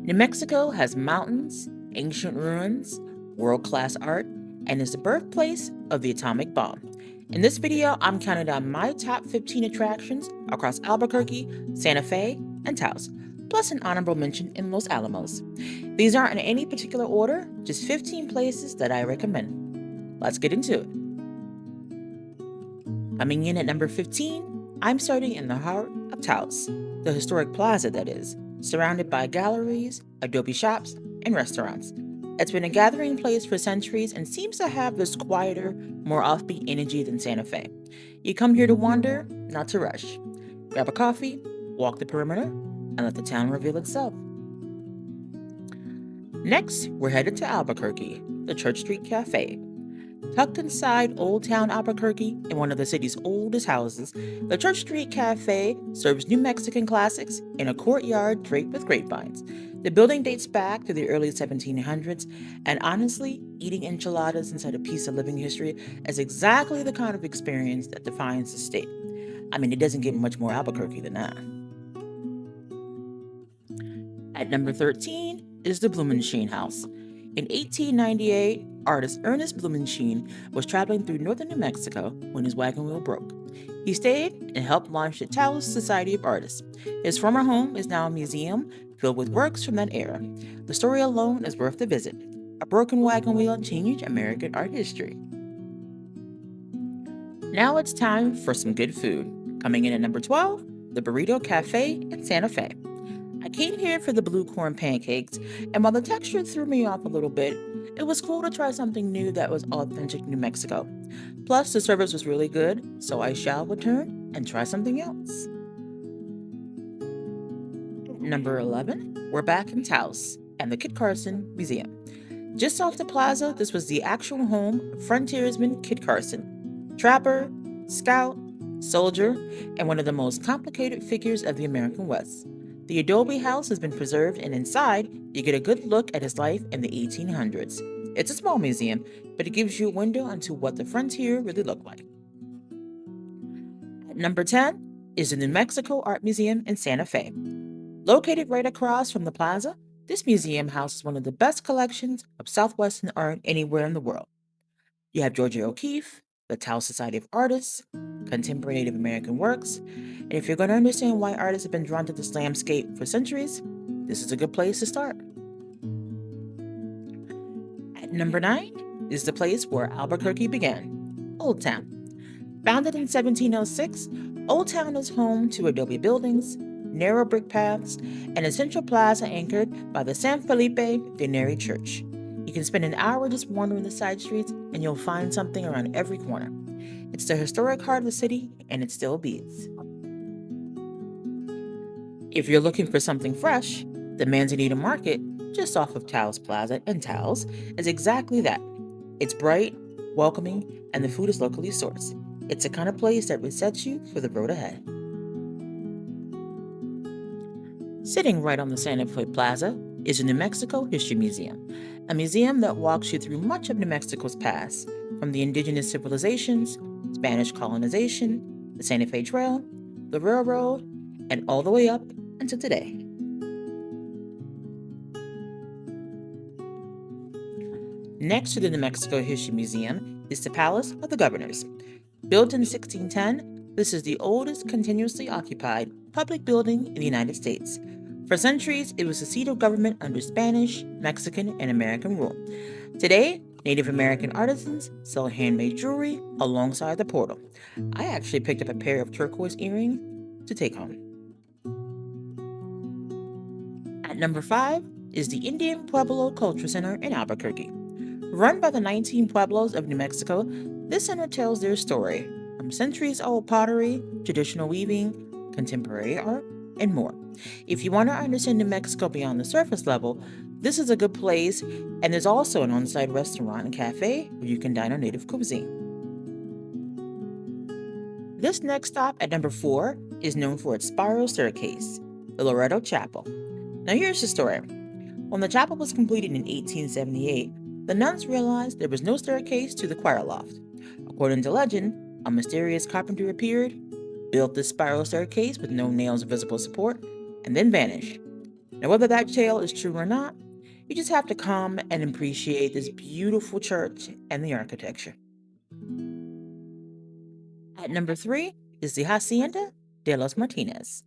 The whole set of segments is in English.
New Mexico has mountains, ancient ruins, world-class art, and is the birthplace of the atomic bomb. In this video, I'm counting down my top 15 attractions across Albuquerque, Santa Fe, and Taos, plus an honorable mention in Los Alamos. These aren't in any particular order, just 15 places that I recommend. Let's get into it. Coming in at number 15, I'm starting in the heart of Taos, the historic plaza that is, surrounded by galleries, adobe shops, and restaurants. It's been a gathering place for centuries and seems to have this quieter, more offbeat energy than Santa Fe. You come here to wander, not to rush. Grab a coffee, walk the perimeter, and let the town reveal itself. Next, we're headed to Albuquerque, the Church Street Cafe. Tucked inside Old Town Albuquerque in one of the city's oldest houses, the Church Street Cafe serves New Mexican classics in a courtyard draped with grapevines. The building dates back to the early 1700s, and honestly, eating enchiladas inside a piece of living history is exactly the kind of experience that defines the state. I mean, it doesn't get much more Albuquerque than that. At number 13 is the Blumenschein House. In 1898, artist Ernest Blumenschein was traveling through northern New Mexico when his wagon wheel broke. He stayed and helped launch the Taos Society of Artists. His former home is now a museum filled with works from that era. The story alone is worth the visit. A broken wagon wheel changed American art history. Now it's time for some good food. Coming in at number 12, the Burrito Cafe in Santa Fe. I came here for the blue corn pancakes, and while the texture threw me off a little bit, it was cool to try something new that was authentic New Mexico. Plus, the service was really good, so I shall return and try something else. Number 11, we're back in Taos and the Kit Carson Museum. Just off the plaza, this was the actual home of frontiersman Kit Carson, trapper, scout, soldier, and one of the most complicated figures of the American West. The adobe house has been preserved, and inside, you get a good look at his life in the 1800s. It's a small museum, but it gives you a window into what the frontier really looked like. At number 10 is the New Mexico Art Museum in Santa Fe. Located right across from the plaza, this museum houses one of the best collections of Southwestern art anywhere in the world. You have Georgia O'Keeffe, the Taos Society of Artists, contemporary Native American works, and if you're going to understand why artists have been drawn to this landscape for centuries, this is a good place to start. At number 9 is the place where Albuquerque began, Old Town. Founded in 1706, Old Town is home to adobe buildings, narrow brick paths, and a central plaza anchored by the San Felipe de Neri Church. You can spend an hour just wandering the side streets, and you'll find something around every corner. It's the historic heart of the city, and it still beats. If you're looking for something fresh, the Manzanita Market, just off of Taos Plaza in Taos, is exactly that. It's bright, welcoming, and the food is locally sourced. It's the kind of place that resets you for the road ahead. Sitting right on the Santa Fe Plaza is the New Mexico History Museum, a museum that walks you through much of New Mexico's past, from the indigenous civilizations, Spanish colonization, the Santa Fe Trail, the railroad, and all the way up until today. Next to the New Mexico History Museum is the Palace of the Governors. Built in 1610, this is the oldest continuously occupied public building in the United States. For centuries, it was the seat of government under Spanish, Mexican, and American rule. Today, Native American artisans sell handmade jewelry alongside the portal. I actually picked up a pair of turquoise earrings to take home. At number 5 is the Indian Pueblo Culture Center in Albuquerque. Run by the 19 Pueblos of New Mexico, this center tells their story, from centuries-old pottery, traditional weaving, contemporary art, and more. If you want to understand New Mexico beyond the surface level, this is a good place, and there's also an on-site restaurant and cafe where you can dine on native cuisine. This next stop at number 4 is known for its spiral staircase, the Loretto Chapel. Now here's the story. When the chapel was completed in 1878, the nuns realized there was no staircase to the choir loft. According to legend, a mysterious carpenter appeared, built this spiral staircase with no nails or visible support, and then vanished. Now, whether that tale is true or not, you just have to come and appreciate this beautiful church and the architecture. At number three is the Hacienda De Los Martinez.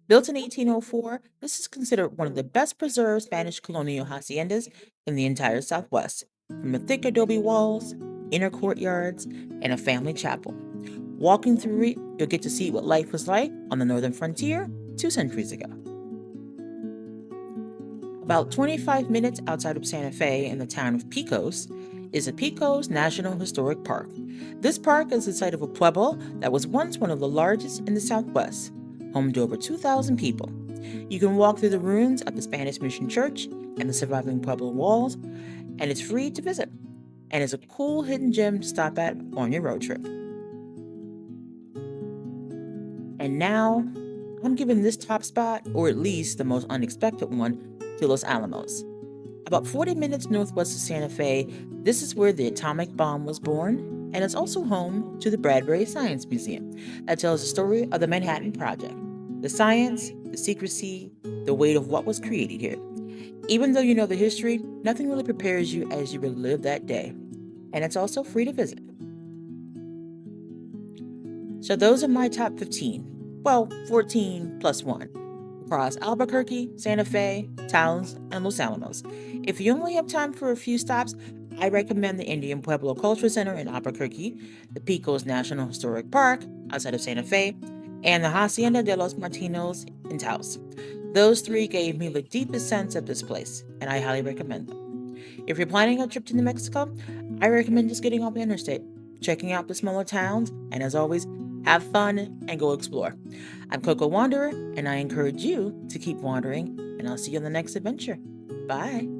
Built in 1804, this is considered one of the best preserved Spanish colonial haciendas in the entire Southwest, from the thick adobe walls, inner courtyards, and a family chapel. Walking through it, you'll get to see what life was like on the northern frontier 2 centuries ago. About 25 minutes outside of Santa Fe in the town of Pecos is the Pecos National Historic Park. This park is the site of a pueblo that was once one of the largest in the Southwest, home to over 2,000 people. You can walk through the ruins of the Spanish Mission Church and the surviving pueblo walls, and it's free to visit, and is a cool hidden gem to stop at on your road trip. And now, I'm giving this top spot, or at least the most unexpected one, to Los Alamos. About 40 minutes northwest of Santa Fe, this is where the atomic bomb was born, and it's also home to the Bradbury Science Museum that tells the story of the Manhattan Project, the science, the secrecy, the weight of what was created here. Even though you know the history, nothing really prepares you as you relive that day, and it's also free to visit. So those are my top 15, well, 14 plus 1, across Albuquerque, Santa Fe, Taos, and Los Alamos. If you only have time for a few stops, I recommend the Indian Pueblo Cultural Center in Albuquerque, the Pecos National Historic Park outside of Santa Fe, and the Hacienda de los Martinez in Taos. Those three gave me the deepest sense of this place, and I highly recommend them. If you're planning a trip to New Mexico, I recommend just getting off the interstate, checking out the smaller towns, and as always, have fun and go explore. I'm Coco Wanderer, and I encourage you to keep wandering, and I'll see you on the next adventure. Bye.